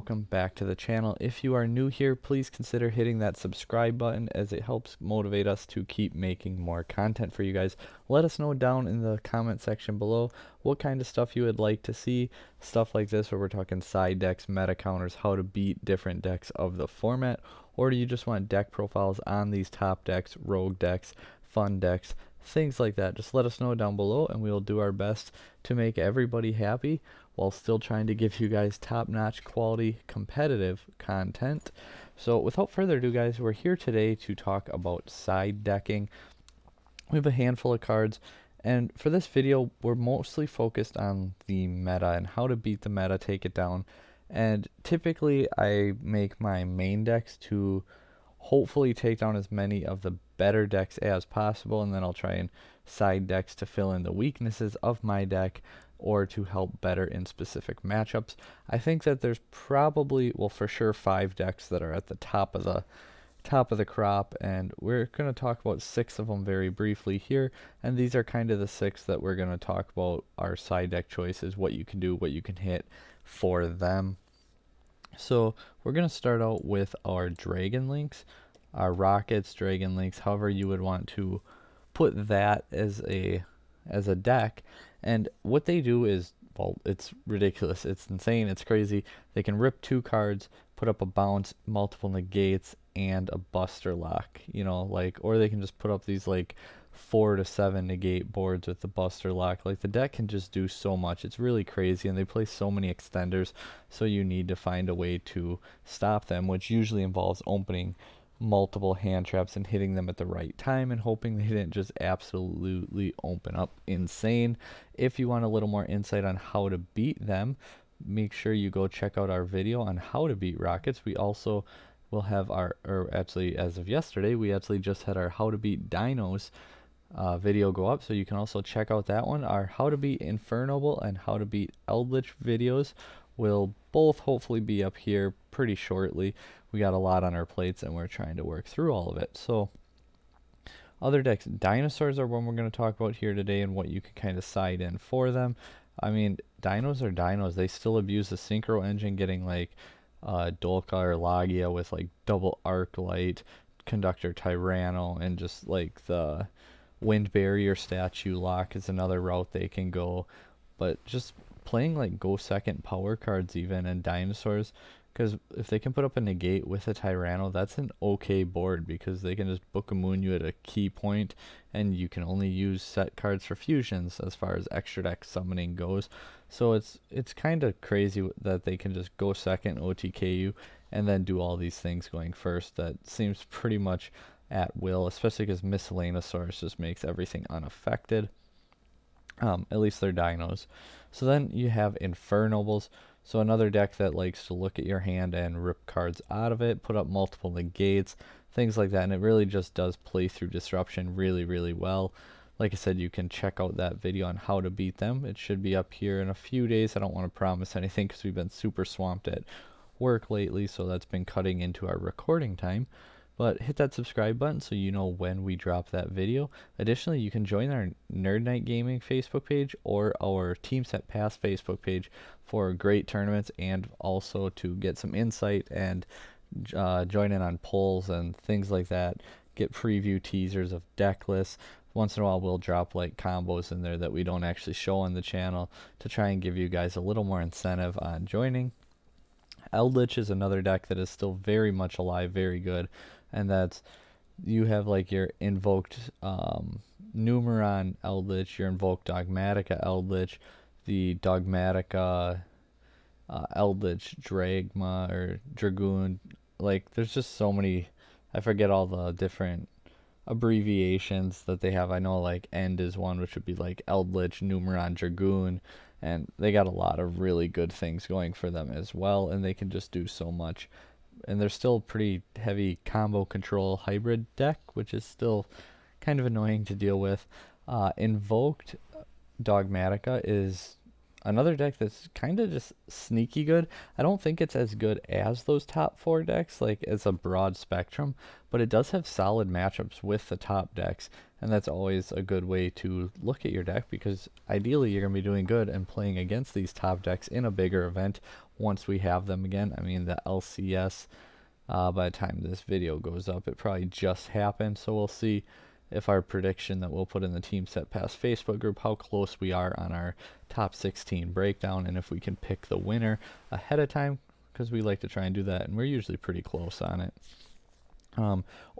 welcome back to the channel. If you are new here, please consider hitting that subscribe button as it helps motivate us to keep making more content for you guys. Let us know down in the comment section below what kind of stuff you would like to see. Stuff like this where we're talking side decks, meta counters, how to beat different decks of the format, or do you just want deck profiles on these top decks, rogue decks, fun decks, things like that. Just let us know down below and we will do our best to make everybody happy while still trying to give you guys top-notch quality competitive content. So without further ado, guys, we're here today to talk about side decking. We have a handful of cards, and for this video we're mostly focused on the meta and how to beat the meta, take it down. And typically I make my main decks to hopefully take down as many of the better decks as possible, and then I'll try and side decks to fill in the weaknesses of my deck or to help better in specific matchups. I think that there's probably, well, for sure 5 decks that are at the top of the crop, and we're going to talk about 6 of them very briefly here, and these are kind of the 6 that we're going to talk about our side deck choices, what you can do, what you can hit for them. So we're going to start out with our Dragon Links, our Rockets, Dragon Links, however you would want to put that as a deck. And what they do is, well, it's ridiculous, it's insane, it's crazy. They can rip 2 cards, put up a bounce, multiple negates, and a Buster Lock, you know, like, or they can just put up these like 4 to 7 negate boards with the Buster Lock. Like, the deck can just do so much. It's really crazy, and they play so many extenders, so you need to find a way to stop them, which usually involves opening multiple hand traps and hitting them at the right time and hoping they didn't just absolutely open up insane. If you want a little more insight on how to beat them, make sure you go check out our video on how to beat Rockets. We also will have our, or actually as of yesterday, we actually just had our how to beat Dinos video go up, so you can also check out that one. Our how to beat Infernable and how to beat Eldritch videos will both hopefully be up here pretty shortly. We got a lot on our plates and we're trying to work through all of it. So other decks, dinosaurs are one we're going to talk about here today and what you can kind of side in for them. I mean, dinos are dinos. They still abuse the synchro engine, getting like Dolka or Logia with like double arc light, Conductor Tyranno, and just like the Wind Barrier Statue Lock is another route they can go. But just playing like go second power cards even, and dinosaurs, because if they can put up a negate with a Tyranno, that's an okay board, because they can just book a moon you at a key point, and you can only use set cards for fusions as far as extra deck summoning goes. So it's kind of crazy that they can just go second, OTK you, and then do all these things going first. That seems pretty much at will, especially because Miscellaneousaurus just makes everything unaffected. At least they're dinos. So then you have Infernables. So another deck that likes to look at your hand and rip cards out of it, put up multiple negates, things like that, and it really just does play through disruption really, really well. Like I said, you can check out that video on how to beat them. It should be up here in a few days. I don't want to promise anything because we've been super swamped at work lately, so that's been cutting into our recording time. But hit that subscribe button so you know when we drop that video. Additionally, you can join our Nerd Night Gaming Facebook page or our Team Set Pass Facebook page for great tournaments, and also to get some insight and join in on polls and things like that. Get preview teasers of deck lists. Once in a while we'll drop like combos in there that we don't actually show on the channel to try and give you guys a little more incentive on joining. Eldritch is another deck that is still very much alive, very good, and that's, you have like your invoked Numeron Eldritch, your invoked Dogmatica Eldritch, the Dogmatica Eldritch Dragma or Dragoon. Like, there's just so many, I forget all the different abbreviations that they have. I know like End is one, which would be like Eldritch, Numeron, Dragoon, and they got a lot of really good things going for them as well, and they can just do so much. And they're still pretty heavy combo control hybrid deck, which is still kind of annoying to deal with. Invoked Dogmatica is another deck that's kind of just sneaky good. I don't think it's as good as those top 4 decks, like as a broad spectrum, but it does have solid matchups with the top decks, and that's always a good way to look at your deck, because ideally you're going to be doing good and playing against these top decks in a bigger event once we have them again. I mean, the LCS, by the time this video goes up, it probably just happened, so we'll see if our prediction that we'll put in the Team Set Pass Facebook group, how close we are on our top 16 breakdown, and if we can pick the winner ahead of time, because we like to try and do that, and we're usually pretty close on it.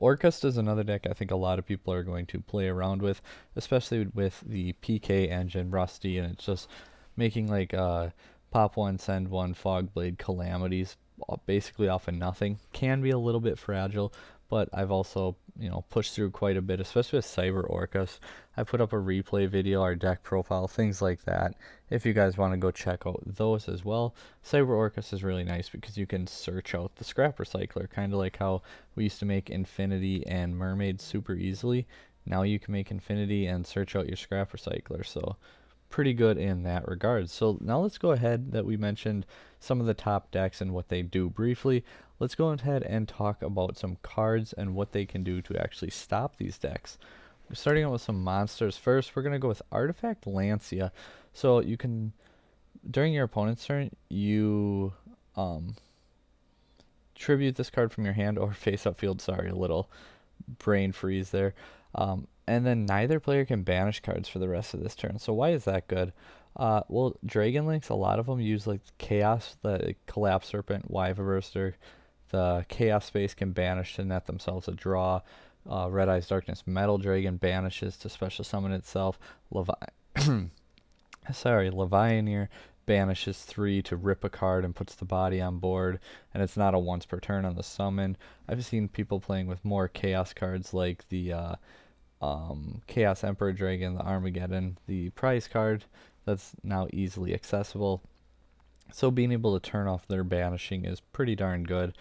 Orcust is another deck I think a lot of people are going to play around with, especially with the PK engine Rusty, and it's just making like pop one, send one, fog blade calamities basically off of nothing. Can be a little bit fragile, but I've also pushed through quite a bit, especially with Cyber Orcus. I put up a replay video, our deck profile, things like that. If you guys want to go check out those as well, Cyber Orcus is really nice because you can search out the scrap recycler, kind of like how we used to make Infinity and Mermaid super easily. Now you can make Infinity and search out your scrap recycler, so pretty good in that regard. So now let's go ahead that we mentioned some of the top decks and what they do briefly. Let's go ahead and talk about some cards and what they can do to actually stop these decks. Starting out with some monsters first, we're going to go with Artifact Lancia. So you can, during your opponent's turn, you tribute this card from your hand or face up field. Sorry, a little brain freeze there. And then neither player can banish cards for the rest of this turn. So why is that good? Well, Dragon Links, a lot of them use like Chaos, the Collapse Serpent, Wyva Burster. The Chaos Space can banish to net themselves a draw. Red Eyes Darkness Metal Dragon banishes to special summon itself. Levianeer banishes 3 to rip a card and puts the body on board, and it's not a once per turn on the summon. I've seen people playing with more Chaos cards like the Chaos Emperor Dragon, the Armageddon, the prize card that's now easily accessible. So being able to turn off their banishing is pretty darn good.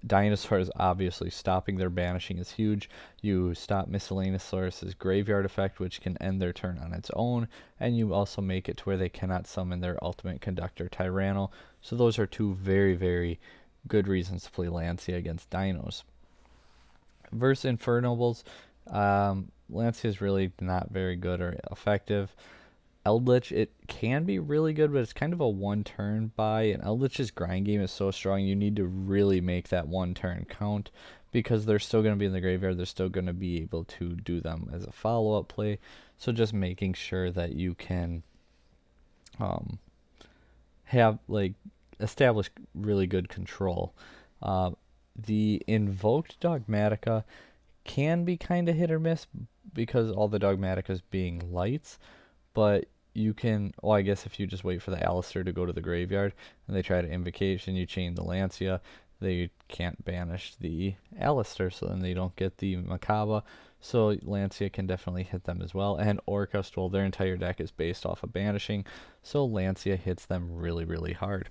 Dinosaurs, obviously, stopping their banishing is huge. You stop Miscellaneousaurus's graveyard effect, which can end their turn on its own, and you also make it to where they cannot summon their ultimate conductor, Tyranno. So those are two very, very good reasons to play Lancia against Dinos. Versus Infernobles, Lancia is really not very good or effective. Eldritch, it can be really good, but it's kind of a one-turn buy, and Eldritch's grind game is so strong, you need to really make that one-turn count, because they're still going to be in the graveyard, they're still going to be able to do them as a follow-up play, so just making sure that you can have, like, establish really good control. The Invoked Dogmatica can be kind of hit or miss, because all the Dogmaticas being lights, but you can, well, I guess if you just wait for the Alistair to go to the graveyard and they try to Invocation, you chain the Lancia, they can't banish the Alistair, so then they don't get the Makaba. So Lancia can definitely hit them as well. And Orcust, well, their entire deck is based off of banishing, so Lancia hits them really, really hard.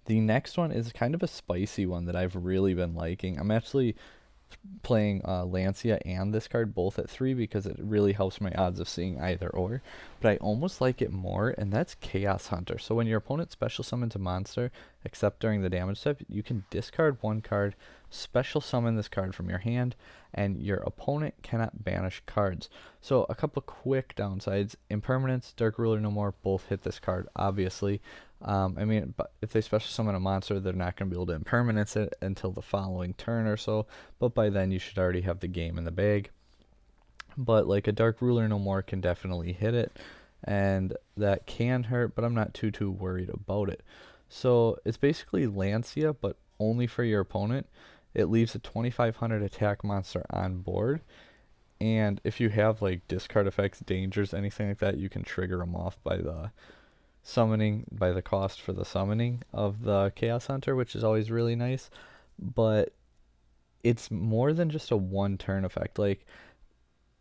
The next one is kind of a spicy one that I've really been liking. I'm actually playing Lancia and this card both at 3 because it really helps my odds of seeing either or, but I almost like it more, and that's Chaos Hunter. So when your opponent special summons a monster, except during the damage step, you can discard one card, special summon this card from your hand, and your opponent cannot banish cards. So a couple quick downsides: Impermanence, Dark Ruler No More, both hit this card, obviously. I mean, but if they special summon a monster, they're not going to be able to impermanence it until the following turn or so, but by then you should already have the game in the bag. But like a Dark Ruler No More can definitely hit it, and that can hurt, but I'm not too worried about it. So it's basically Lancia, but only for your opponent. It leaves a 2500 attack monster on board, and if you have like discard effects, dangers, anything like that, you can trigger them off by the summoning, by the cost for the summoning of the Chaos Hunter, which is always really nice. But it's more than just a one turn effect. Like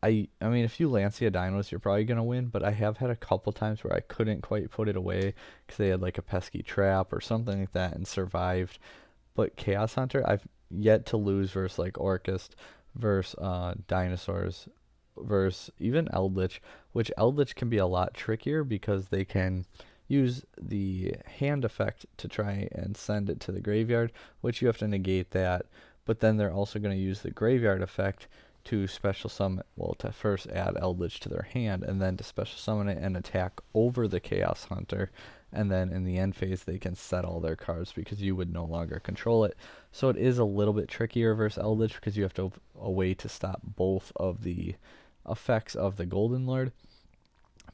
I mean, if you Lancia Dinos, you're probably gonna win, but I have had a couple times where I couldn't quite put it away because they had like a pesky trap or something like that and survived. But Chaos Hunter, I've yet to lose versus like Orcust, versus dinosaurs, versus even Eldritch, which Eldritch can be a lot trickier because they can use the hand effect to try and send it to the graveyard, which you have to negate that. But then they're also going to use the graveyard effect to special summon, well, to first add Eldritch to their hand, and then to special summon it and attack over the Chaos Hunter, and then in the end phase they can set all their cards because you would no longer control it. So it is a little bit trickier versus Eldritch because you have to a way to stop both of the effects of the Golden Lord.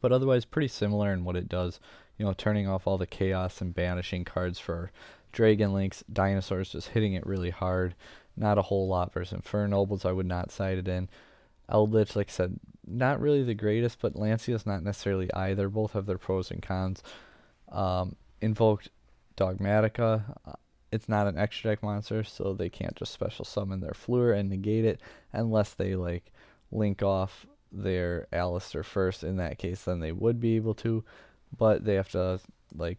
But otherwise pretty similar in what it does. Turning off all the chaos and banishing cards for Dragon Links, Dinosaurs just hitting it really hard. Not a whole lot versus Infernobles. I would not side it in. Eldritch, like I said, not really the greatest, but Lancia's not necessarily either. Both have their pros and cons. Invoked Dogmatica. It's not an extra deck monster, so they can't just special summon their Fleur and negate it unless they link off their Alistair first. In that case, then they would be able to, but they have to they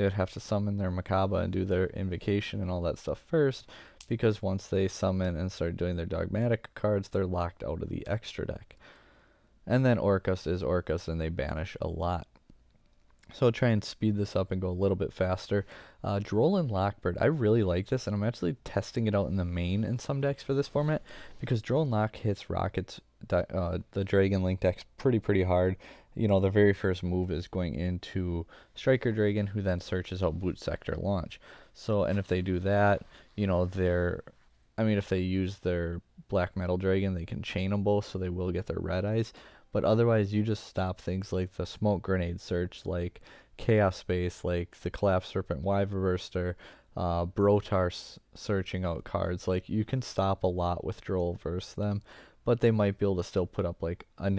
would have to summon their Makaba and do their invocation and all that stuff first, because once they summon and start doing their Dogmatic cards, they're locked out of the extra deck. And then Orcus is Orcus, and they banish a lot. So I'll try and speed this up and go a little bit faster. Droll and Lockbird, I really like this, and I'm actually testing it out in the main in some decks for this format, because Droll and Lock hits Rockets, the Dragon Link decks pretty hard. The very first move is going into Striker Dragon, who then searches out Boot Sector Launch. So, and if they do that, if they use their Black Metal Dragon, they can chain them both, so they will get their red eyes. But otherwise, you just stop things like the Smoke Grenade Search, like Chaos Space, like the Collapse Serpent Wyverburster, Brotar searching out cards. Like, you can stop a lot with Droll versus them, but they might be able to still put up like a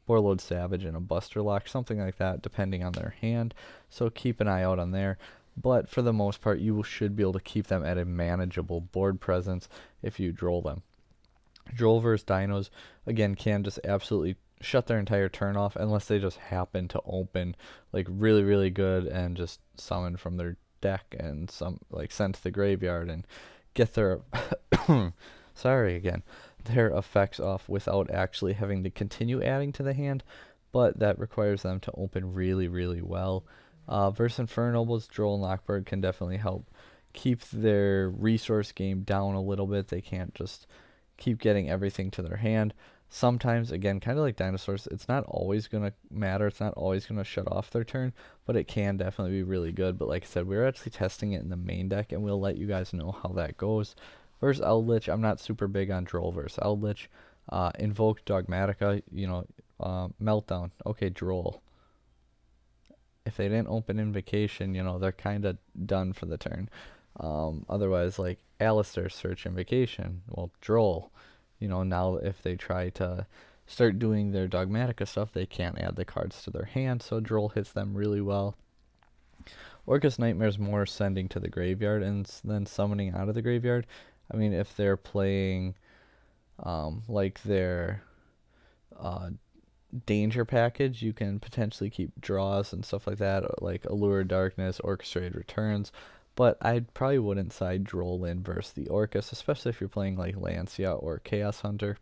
Warlord Savage and a Buster Lock, something like that, depending on their hand. So keep an eye out on there. But for the most part, you should be able to keep them at a manageable board presence if you Droll them. Droll versus Dinos, again, can just absolutely shut their entire turn off unless they just happen to open really good and just summon from their deck and send to the graveyard and get their their effects off without actually having to continue adding to the hand, but that requires them to open really well. Versus Infernobles, Droll and Lockbird can definitely help keep their resource game down a little bit. They can't just keep getting everything to their hand. Sometimes, again, kind of like Dinosaurs, it's not always going to matter. It's not always going to shut off their turn, but it can definitely be really good. But like I said, we're actually testing it in the main deck, and we'll let you guys know how that goes. Versus Eldritch, I'm not super big on Droll versus Eldritch. Invoke Dogmatica, Meltdown. Okay, Droll. If they didn't open Invocation, they're kind of done for the turn. Otherwise, like Alistair, search Invocation. Well, Droll. Now if they try to start doing their Dogmatica stuff, they can't add the cards to their hand, so Droll hits them really well. Orcus Nightmare's more sending to the graveyard and then summoning out of the graveyard. If they're playing their danger package, you can potentially keep draws and stuff like that, like Allure Darkness, Orchestrated Returns. But I probably wouldn't side Droll in versus the Orcus, especially if you're playing like Lancia or Chaos Hunter.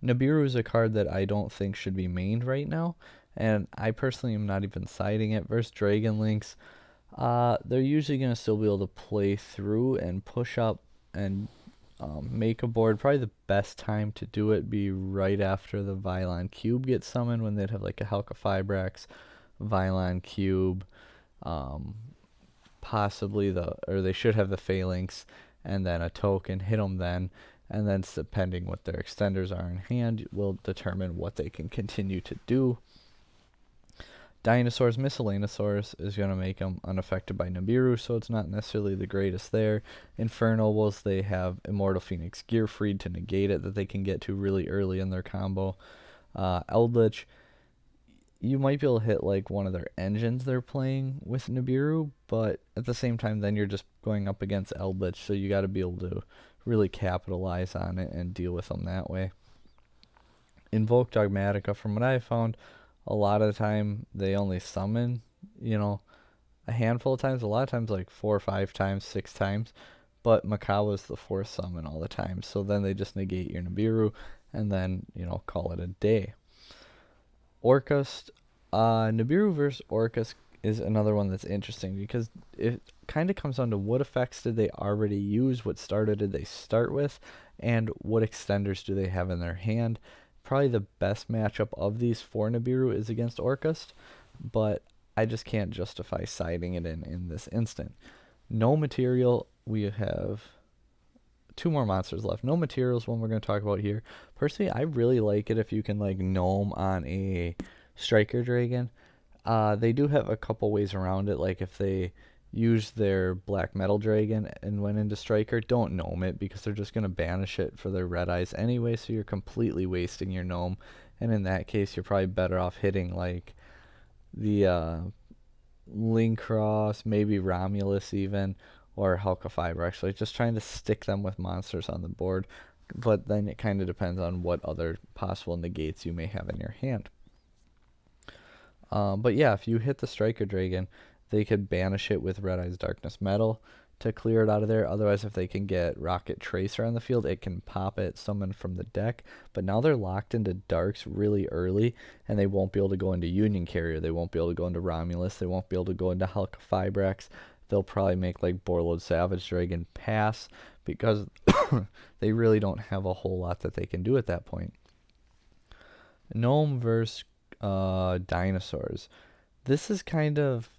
Nibiru is a card that I don't think should be mained right now, and I personally am not even siding it versus Dragon Links. They're usually going to still be able to play through and push up and make a board. Probably the best time to do it be right after the Vylon Cube gets summoned, when they'd have like a Helka Fibrax, Vylon Cube, possibly they should have the Phalanx, and then a token, hit them then, and then depending what their extenders are in hand will determine what they can continue to do. Dinosaurs, Miscellaneosaurus is going to make them unaffected by Nibiru, so it's not necessarily the greatest there. Infernobles, they have Immortal Phoenix Gearfried to negate it that they can get to really early in their combo. Eldritch, you might be able to hit like one of their engines they're playing with Nibiru, but at the same time then you're just going up against Eldritch, so you got to be able to really capitalize on it and deal with them that way. Invoke Dogmatica, from what I found, a lot of the time they only summon, a handful of times, a lot of times like 4 or 5 times, 6 times, but Makawa's the 4th summon all the time, so then they just negate your Nibiru and then, call it a day. Orcus, Nibiru versus Orcus is another one that's interesting because it kind of comes down to what effects did they already use, what starter did they start with, and what extenders do they have in their hand. probably the best matchup of these for Nibiru is against Orcust, but I just can't justify siding it in this instant. No material, we have two more monsters left. No materials, one we're going to talk about here. Personally, I really like it if you can like gnome on a striker dragon. They do have a couple ways around it, like if they use their black metal dragon and went into striker, don't gnome it because they're just going to banish it for their red eyes anyway, so you're completely wasting your gnome. And in that case, you're probably better off hitting like the Lincross, maybe Romulus even, or Hulka Fiber actually. Just trying to stick them with monsters on the board, but then it kind of depends on what other possible negates you may have in your hand. But yeah, if you hit the Striker Dragon, they could banish it with Red Eyes Darkness Metal to clear it out of there. Otherwise, if they can get Rocket Tracer on the field, it can pop it, summon from the deck. But now they're locked into Darks really early, and they won't be able to go into Union Carrier. They won't be able to go into Romulus. They won't be able to go into Hulk Fibrax. They'll probably make like Borload Savage Dragon pass because they really don't have a whole lot that they can do at that point. Gnome versus dinosaurs. This is kind of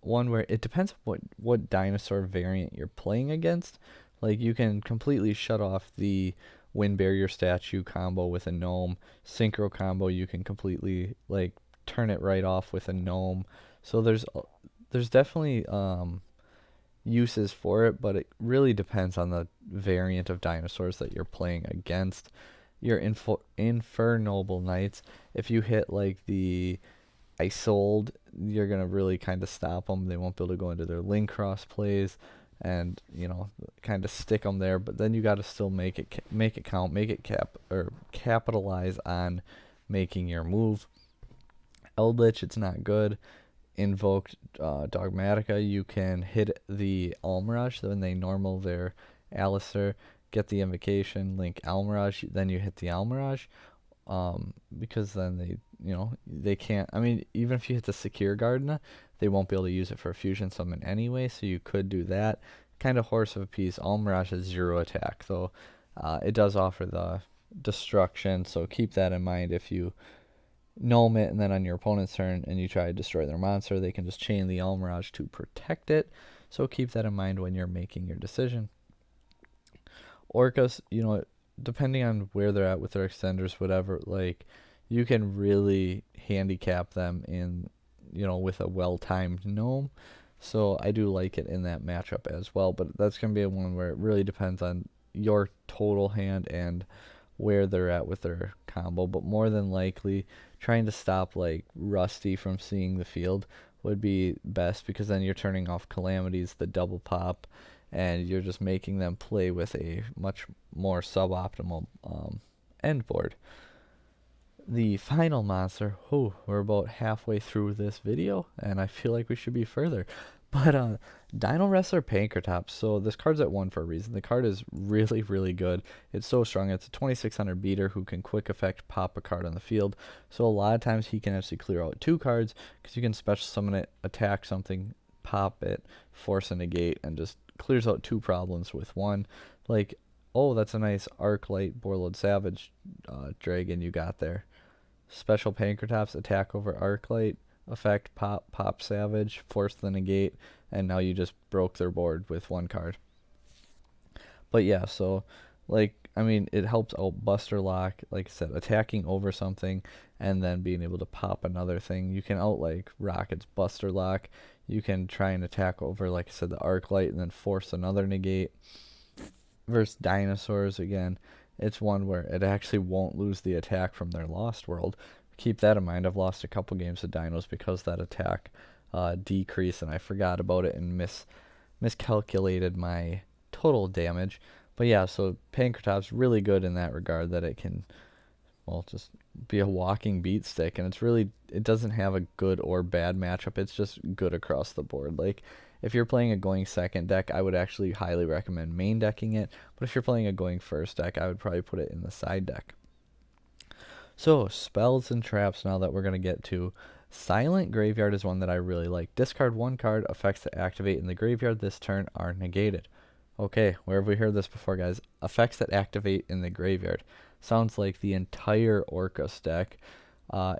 one where it depends on what dinosaur variant you're playing against. Like you can completely shut off the Wind Barrier Statue combo with a gnome. Synchro combo you can completely like turn it right off with a gnome. So there's definitely uses for it, but it really depends on the variant of dinosaurs that you're playing against. Your Infernoble Knights, if you hit like the Isold, you're going to really kind of stop them. They won't be able to go into their Lincross plays and, you know, kind of stick them there. But then you got to still make it count, make it capitalize on making your move. Eldritch, it's not good. Invoked Dogmatica, you can hit the Almirage, so when they normal their Alistair, get the invocation, link Almirage, then you hit the Almirage, because then they can't, I mean, even if you hit the Secure Gardener, they won't be able to use it for a fusion summon anyway, so you could do that. Kind of horse of a piece. Almirage has 0 attack, though it does offer the destruction, so keep that in mind. If you gnome it and then on your opponent's turn and you try to destroy their monster, they can just chain the Almirage to protect it, so keep that in mind when you're making your decision. Orcas, depending on where they're at with their extenders, whatever, like, you can really handicap them in, with a well-timed gnome. So I do like it in that matchup as well, but that's going to be one where it really depends on your total hand and where they're at with their combo. But more than likely, trying to stop, like, Rusty from seeing the field would be best, because then you're turning off Calamities, the double pop, and you're just making them play with a much more suboptimal end board. The final monster, we're about halfway through this video, and I feel like we should be further. But Dino Wrestler Pankratops, so this card's at 1 for a reason. The card is really, really good. It's so strong. It's a 2600 beater who can quick effect pop a card on the field. So a lot of times he can actually clear out 2 cards, because you can special summon it, attack something, pop it, force a negate, and just clears out 2 problems with 1. Like, oh, that's a nice Arclight Borload Savage dragon you got there. Special Pankratops, attack over Arclight, effect pop Savage, force the negate, and now you just broke their board with 1 card. But yeah, so, like, I mean, it helps out Buster Lock, like I said, attacking over something and then being able to pop another thing. You can out, like, Rocket's Buster Lock. You can try and attack over, like I said, the Arclight and then force another negate. Versus dinosaurs, again, it's one where it actually won't lose the attack from their Lost World. Keep that in mind. I've lost a couple games of dinos because that attack decreased, and I forgot about it and miscalculated my total damage. But yeah, so Pankratops really good in that regard, that it can, well, just be a walking beat stick, and it doesn't have a good or bad matchup. It's just good across the board. Like, if you're playing a going second deck, I would actually highly recommend main decking it. But if you're playing a going first deck, I would probably put it in the side deck. So, spells and traps now that we're going to get to. Silent Graveyard is one that I really like. Discard 1 card, effects that activate in the graveyard this turn are negated. Okay, where have we heard this before, guys? Effects that activate in the graveyard. sounds like the entire Orcust deck.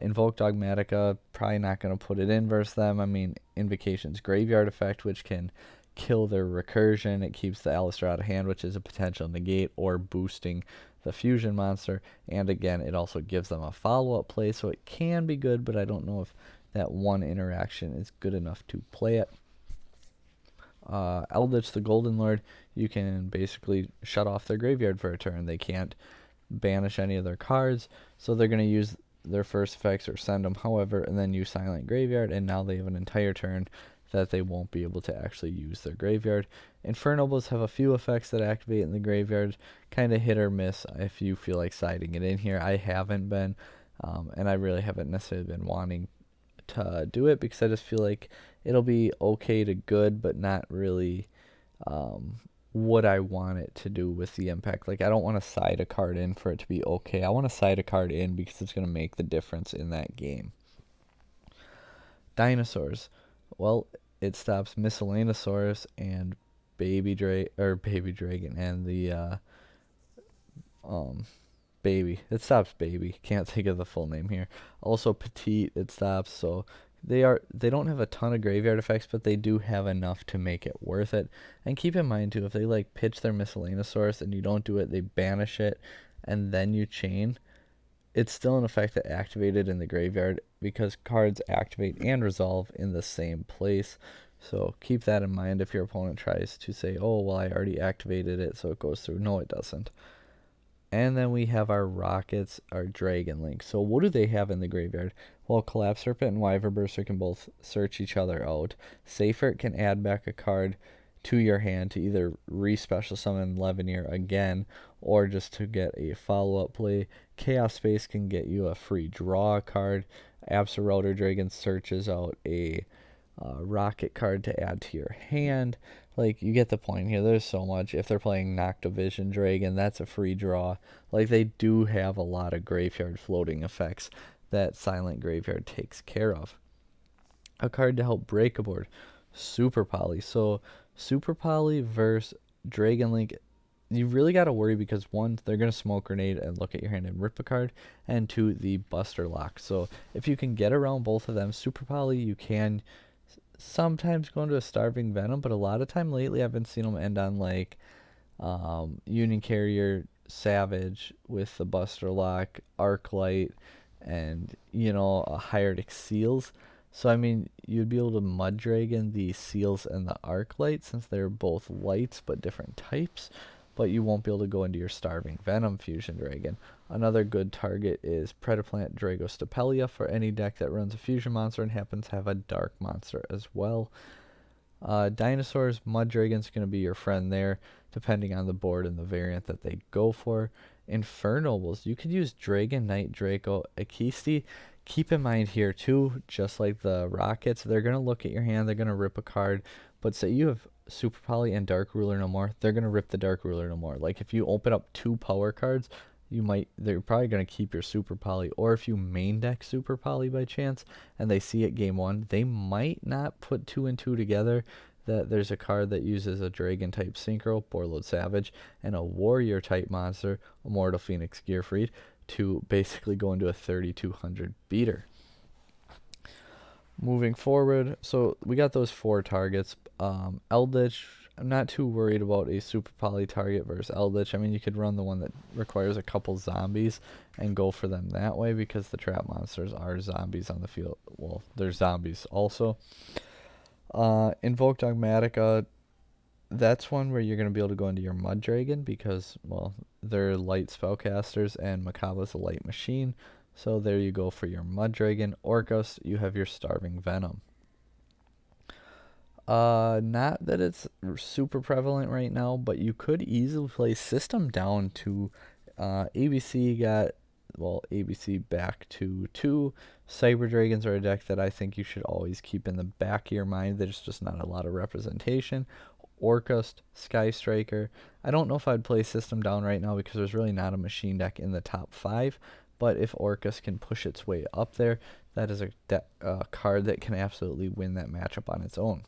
Invoke Dogmatica, probably not going to put it in versus them. I mean, Invocation's Graveyard Effect, which can kill their recursion. It keeps the Alistair out of hand, which is a potential negate or boosting the fusion monster. And again, it also gives them a follow-up play, so it can be good, but I don't know if that one interaction is good enough to play it. Eldritch the Golden Lord, you can basically shut off their graveyard for a turn. They can't banish any of their cards, so they're going to use their first effects or send them however, and then use Silent Graveyard, and now they have an entire turn that they won't be able to actually use their graveyard. Infernobles have a few effects that activate in the graveyard, kind of hit or miss if you feel like siding it in here. I haven't been, and I really haven't necessarily been wanting to do it because I just feel like it'll be okay to good, but not really what I want it to do with the impact. Like, I don't want to side a card in for it to be okay. I want to side a card in because it's going to make the difference in that game. Dinosaurs. Well, it stops Miscellaneosaurus and Baby Dragon and the Baby. It stops Baby. Can't think of the full name here. Also Petite, it stops. So they don't have a ton of graveyard effects, but they do have enough to make it worth it. And keep in mind too, if they like pitch their Miscellaneosaurus and you don't do it, they banish it, and then you chain, it's still an effect that activated in the graveyard because cards activate and resolve in the same place. So keep that in mind if your opponent tries to say, oh, well, I already activated it, so it goes through. No, it doesn't. And then we have our Rockets, our Dragon Link. So what do they have in the graveyard? Well, Collapse Serpent and Wyverburster can both search each other out. Seifert can add back a card to your hand to either re-special summon Levineer again or just to get a follow-up play. Chaos Space can get you a free draw card. Absol Dragon searches out a rocket card to add to your hand. Like, you get the point here. There's so much. If they're playing Noctovision Dragon, that's a free draw. Like, they do have a lot of graveyard floating effects that Silent Graveyard takes care of. A card to help break a board. Super Poly. So, Super Poly versus Dragon Link, you really got to worry because, one, they're going to Smoke Grenade and look at your hand and rip a card, and two, the Buster Lock. So, if you can get around both of them, Super Poly, you can sometimes go into a Starving Venom, but a lot of time lately I've been seeing them end on like Union Carrier Savage with the Buster Lock, Arclight, and a Hired Seals. So I mean, you'd be able to Mud Dragon the Seals and the Arclight since they're both lights but different types, but you won't be able to go into your Starving Venom Fusion Dragon. Another good target is Predaplant Dragostapelia for any deck that runs a fusion monster and happens to have a dark monster as well. Dinosaurs, Mud Dragon's going to be your friend there, depending on the board and the variant that they go for. Infernobles, you could use Dragon Knight Draco Akisti. Keep in mind here too, just like the Rockets, they're going to look at your hand, they're going to rip a card, but say you have Super Poly and Dark Ruler no more, they're going to rip the Dark Ruler no more. Like, if you open up 2 power cards, they're probably going to keep your Super Poly, or if you main deck Super Poly by chance and they see it game 1, they might not put 2 and 2 together that there's a card that uses a Dragon type Synchro, Borreload Savage, and a Warrior type monster, Immortal Phoenix Gearfried, to basically go into a 3200 beater. Moving forward, so we got those 4 targets. Eldritch, I'm not too worried about a Super Poly target versus Eldritch. I mean, you could run the one that requires a couple zombies and go for them that way because the trap monsters are zombies on the field. Well, they're zombies also. Invoke Dogmatica, that's one where you're going to be able to go into your Mud Dragon because, well, they're light spellcasters and Makaba's a light machine. So there you go for your Mud Dragon. Orcust, you have your Starving Venom. Not that it's super prevalent right now, but you could easily play System Down to ABC back to 2. Cyber Dragons are a deck that I think you should always keep in the back of your mind. There's just not a lot of representation. Orcust, Sky Striker. I don't know if I'd play System Down right now because there's really not a machine deck in the top 5. But if Orcust can push its way up there, that is a card that can absolutely win that matchup on its own.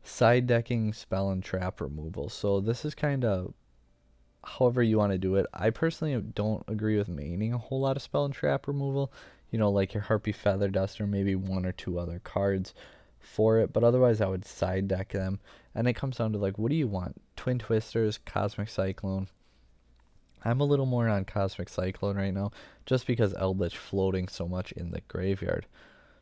Side decking spell and trap removal. So this is kind of however you want to do it. I personally don't agree with maining a whole lot of spell and trap removal. Like your Harpy Feather Duster, maybe one or two other cards for it. But otherwise, I would side deck them. And it comes down to like, what do you want? Twin Twisters, Cosmic Cyclone. I'm a little more on Cosmic Cyclone right now, just because Eldritch floating so much in the graveyard.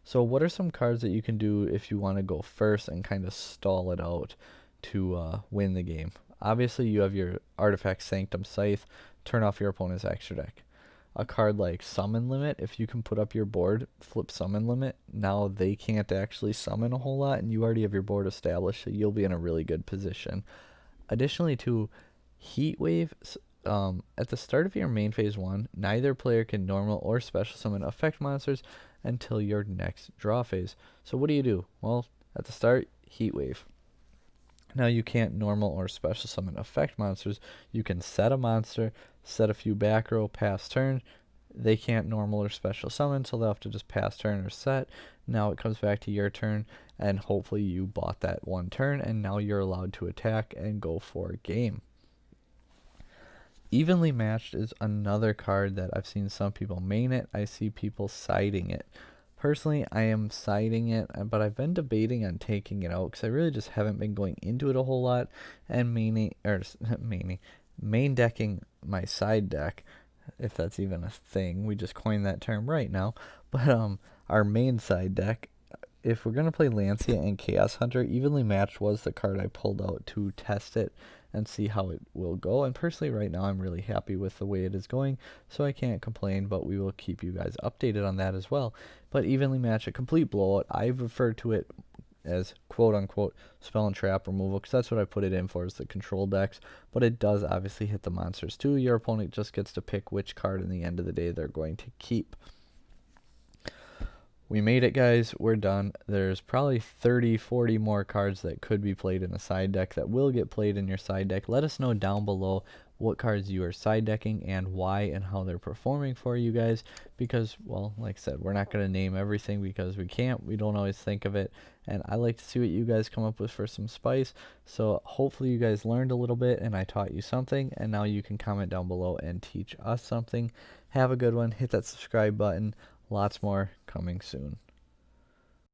So what are some cards that you can do if you want to go first and kind of stall it out to win the game? Obviously, you have your Artifact Sanctum Scythe, turn off your opponent's extra deck. A card like Summon Limit, if you can put up your board, flip Summon Limit, now they can't actually summon a whole lot, and you already have your board established, so you'll be in a really good position. Additionally, to Heat Wave, at the start of your main phase 1, neither player can normal or special summon effect monsters until your next draw phase. So what do? Well, at the start, Heat Wave. Now you can't normal or special summon effect monsters. You can set a monster, set a few back row, pass turn. They can't normal or special summon, so they'll have to just pass turn or set. Now it comes back to your turn, and hopefully you bought that one turn, and now you're allowed to attack and go for a game. Evenly Matched is another card that I've seen some people main it. I see people siding it. Personally, I am siding it, but I've been debating on taking it out because I really just haven't been going into it a whole lot and main decking my side deck, if that's even a thing. We just coined that term right now. But our main side deck, if we're gonna play Lancia and Chaos Hunter, Evenly Matched was the card I pulled out to test it and see how it will go. And personally, right now, I'm really happy with the way it is going, so I can't complain, but we will keep you guys updated on that as well. But Evenly Matched, a complete blowout. I've referred to it as quote-unquote spell and trap removal because that's what I put it in for, is the control decks, but it does obviously hit the monsters too. Your opponent just gets to pick which card in the end of the day they're going to keep. We made it, guys. We're done. There's probably 30, 40 more cards that could be played in a side deck that will get played in your side deck. Let us know down below what cards you are side decking and why and how they're performing for you guys, because, well, like I said, we're not going to name everything because we can't. We don't always think of it, and I like to see what you guys come up with for some spice. So hopefully you guys learned a little bit and I taught you something, and now you can comment down below and teach us something. Have a good one. Hit that subscribe button. Lots more coming soon.